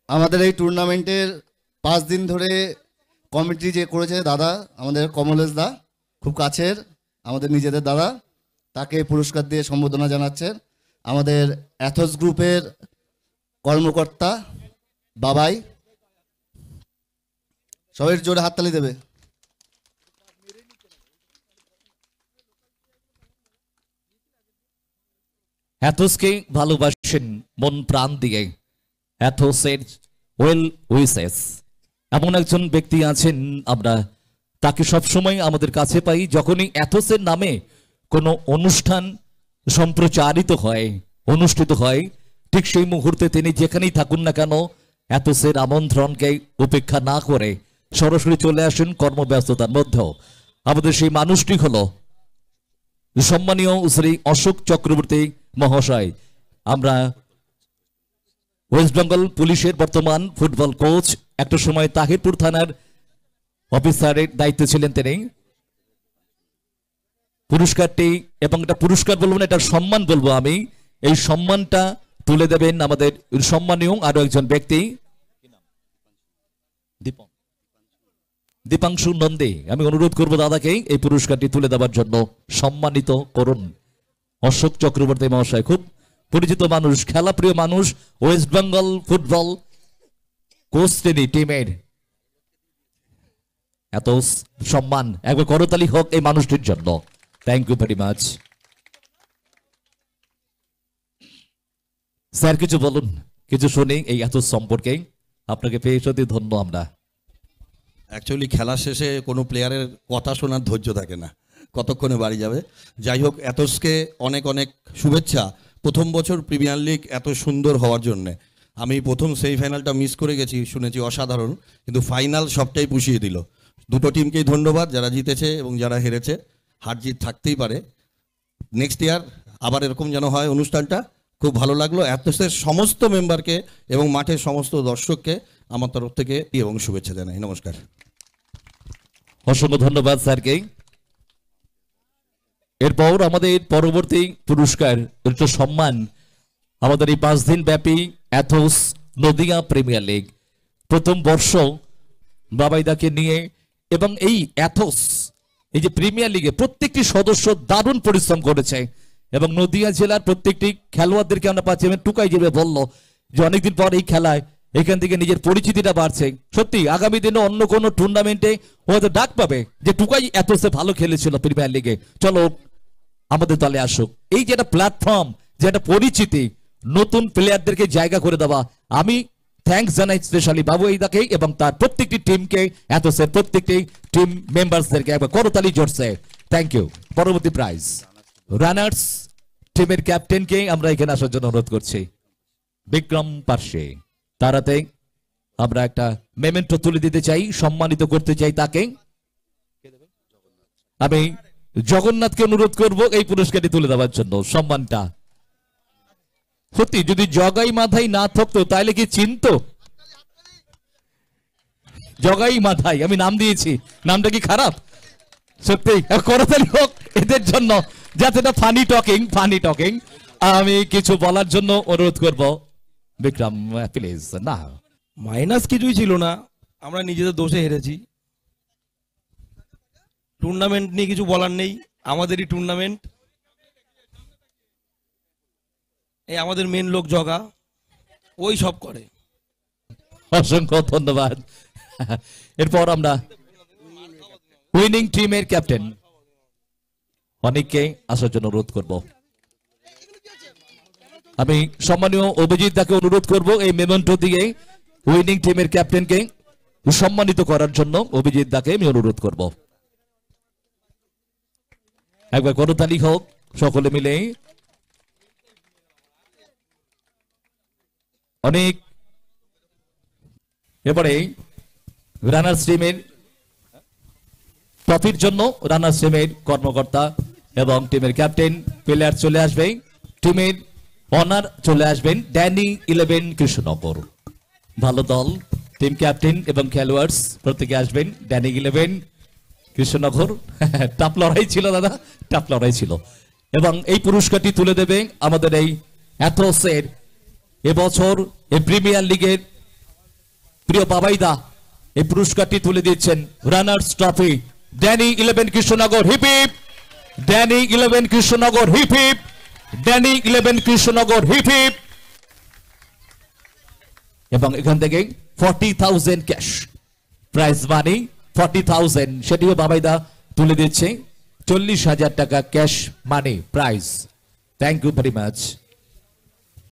আমাদের এই টুর্নামেন্টের 5 দিন ধরে কমিটি যে করেছে দাদা, আমাদের কমলেশ দা, খুব কাছের আমাদের নিজেদের দাদা, তাকে পুরস্কার দিয়ে সম্বোধনা জানাচ্ছেন। আমাদের অ্যাথস গ্রুপের কর্মকর্তা বাবাই, সবাই জোরে হাততালি দেবে। অ্যাথসকে ভালোবাসেন মন প্রাণ দিয়ে, অ্যাথসের ওয়েল উইসেস এমন একজন ব্যক্তি আছেন, আমরা তাকে সবসময় আমাদের কাছে পাই। যখনই অ্যাথসের নামে কোনো অনুষ্ঠান সম্প্রচারিত হয়, অনুষ্ঠিত হয়, ঠিক সেই মুহূর্তে তিনি যেখানেই থাকুন না কেন অ্যাথসের আমন্ত্রণকে উপেক্ষা না করে সরাসরি চলে আসেন কর্মব্যস্ততার মধ্যেও। আমাদের সেই মানুষটি হলো সম্মানীয় শ্রী অশোক চক্রবর্তী মহাশয়। আমরা ওয়েস্ট বেঙ্গল পুলিশের বর্তমান ফুটবল কোচ, একটা সময় তাহিরপুর থানার অফিসারের দায়িত্বে ছিলেন তিনি। পুরস্কারটি, এবং এটা পুরস্কার বলবো না, এটা সম্মান বলবো আমি, এই সম্মানটা তুলে দেবেন আমাদের সম্মানীয় আরো একজন ব্যক্তি, দীপাংশু নন্দী। আমি অনুরোধ করব দাদাকে এই পুরস্কারটি তুলে দেওয়ার জন্য, সম্মানিত করুন। অশোক চক্রবর্তী মহাশয় খুব পরিচিত মানুষ, খেলাপ্রিয় মানুষ, ওয়েস্ট বেঙ্গল ফুটবল কোচ তিনি, টিমের এত সম্মান, একবার করতালি হোক এই মানুষটির জন্য। Thank you very much. Sir কিছু বলুন, কিছু শুনি এই এত সম্পর্কে। আপনাকে পেয়ে সত্যি ধন্য আমরা। অ্যাকচুয়ালি খেলা শেষে কোনো প্লেয়ারের কথা শোনার ধৈর্য থাকে না, কতক্ষণে বাড়ি যাবে। যাই হোক, অ্যাথসকে অনেক অনেক শুভেচ্ছা প্রথম বছর প্রিমিয়ার লিগ এত সুন্দর হওয়ার জন্যে। আমি প্রথম সেমিফাইনালটা মিস করে গেছি, শুনেছি অসাধারণ, কিন্তু ফাইনাল সবটাই পুষিয়ে দিল। দুটো টিমকেই ধন্যবাদ, যারা জিতেছে এবং যারা হেরেছে। হার জিত থাকতেই পারে, নেক্সট ইয়ার আবার এরকম যেন হয় অনুষ্ঠানটা। খুব ভালো লাগলো। অ্যাথসের সমস্ত মেম্বারকে এবং মাঠের সমস্ত দর্শককে আমার তরফ থেকে এবং শুভেচ্ছা জানাই। নমস্কার। অসংখ্য ধন্যবাদ স্যারকে। এরপর আমাদের পরবর্তী পুরস্কার, সম্মান, আমাদের এই 5 দিন ব্যাপী অ্যাথস নদিয়া প্রিমিয়ার লিগ প্রথম বর্ষ বাবাইদাকে নিয়ে, এবং এই অ্যাথস এই যে প্রিমিয়ার লিগে প্রত্যেকটি সদস্য দারুণ পরিশ্রম করেছে, এবং নদিয়া জেলার প্রত্যেকটি খেলোয়াড়দেরকে আমরা পাচ্ছি। এবং টুকাই যেভাবে বললো যে অনেকদিন পর এই খেলায় এখান থেকে নিজের পরিচিতিটা বাড়ছে। সত্যি আগামী দিনে অন্য কোনো টুর্নামেন্টে হয়তো ডাক পাবে যে টুকাই অ্যাথসে ভালো খেলেছিল প্রিমিয়ার লিগে, চলো আমাদের দলে আসুক। এই যে একটা প্ল্যাটফর্ম, যে একটা পরিচিতি, নতুন প্লেয়ারদেরকে জায়গা করে দেওয়া, আমি থ্যাঙ্কস জানাই স্পেশালি বাবু এইদাকে এবং তার প্রত্যেকটি টিমকে, অ্যাথসের প্রত্যেকটি টিম মেম্বারসদেরকে একবার করতালি জোরছে। Thank you. পরবর্তী প্রাইজ, রানার্স টিমের ক্যাপ্টেনকে আমরা এখানে আসার জন্য অনুরোধ করছি, বিক্রম পার্শে। তার হাতে আমরা একটা মেমেন্টো তুলে দিতে চাই, সম্মানিত করতে চাই তাকে। আমি জগন্নাথকে অনুরোধ করব এই পুরস্কারটি তুলে দেওয়ার জন্য, সম্মানটা। সত্যি যদি জগাই মাথায় না থাকতো তাহলে কি চিনতো? জগাই মাথায় আমি নাম দিয়েছি, নামটা কি খারাপ? সত্যি করতালি হোক এদের জন্য, যাতে এটা ফানি টকিং। আমি কিছু বলার জন্য অনুরোধ করব বিক্রম, প্লিজ। না, মাইনাস কিছুই ছিল না, আমরা নিজেদের দোষে হেরেছি। টুর্নামেন্ট নিয়ে কিছু বলার নেই, আমাদেরই টুর্নামেন্ট। এই আমাদের মেন লোক জগা, ওই সব করে। অসংখ্য ধন্যবাদ। এরপর আমরা উইনিং টিমের ক্যাপ্টেন অনেককে আসার জন্য অনুরোধ করব। আমি সম্মানীয় অভিজিৎ দাকে অনুরোধ করব এই মেমেন্টো দিয়ে উইনিং টিমের ক্যাপ্টেনকে সম্মানিত করার জন্য। অভিজিৎ দাকে আমি অনুরোধ করব, একবার করতালি হোক সকলে মিলে। অনেক। এবারে রানার্স টিমের ট্রফির জন্য রানার্স টিমের কর্মকর্তা এবং টিমের ক্যাপ্টেন প্লেয়ার চলে আসবে, টিমের অনার চলে আসবেন ড্যানি 11 কৃষ্ণনগর। ভালো দল, টিম ক্যাপ্টেন এবং খেলোয়াড়স প্রত্যেকে আসবেন ড্যানি 11 কৃষ্ণনগর। টাপ লড়াই ছিল দাদা, টাপ লড়াই ছিল। এবং এই পুরস্কারটি তুলে দেবে আমাদের এই অ্যাথসের এবছর এই প্রিমিয়ার লিগের প্রিয় বাবাইদা এই পুরস্কারটি তুলে দিচ্ছেন runners trophy Danny 11 Krishnanagar hip hip, Danny 11 Krishnanagar hip hip, Danny 11 Krishnanagar hip hip. এবং এখান থেকে 40,000 ক্যাশ প্রাইজ মানি 40,000 সেটিও বাবাইদা তুলে দিচ্ছে, 40,000 টাকা cash money prize. Thank you very much.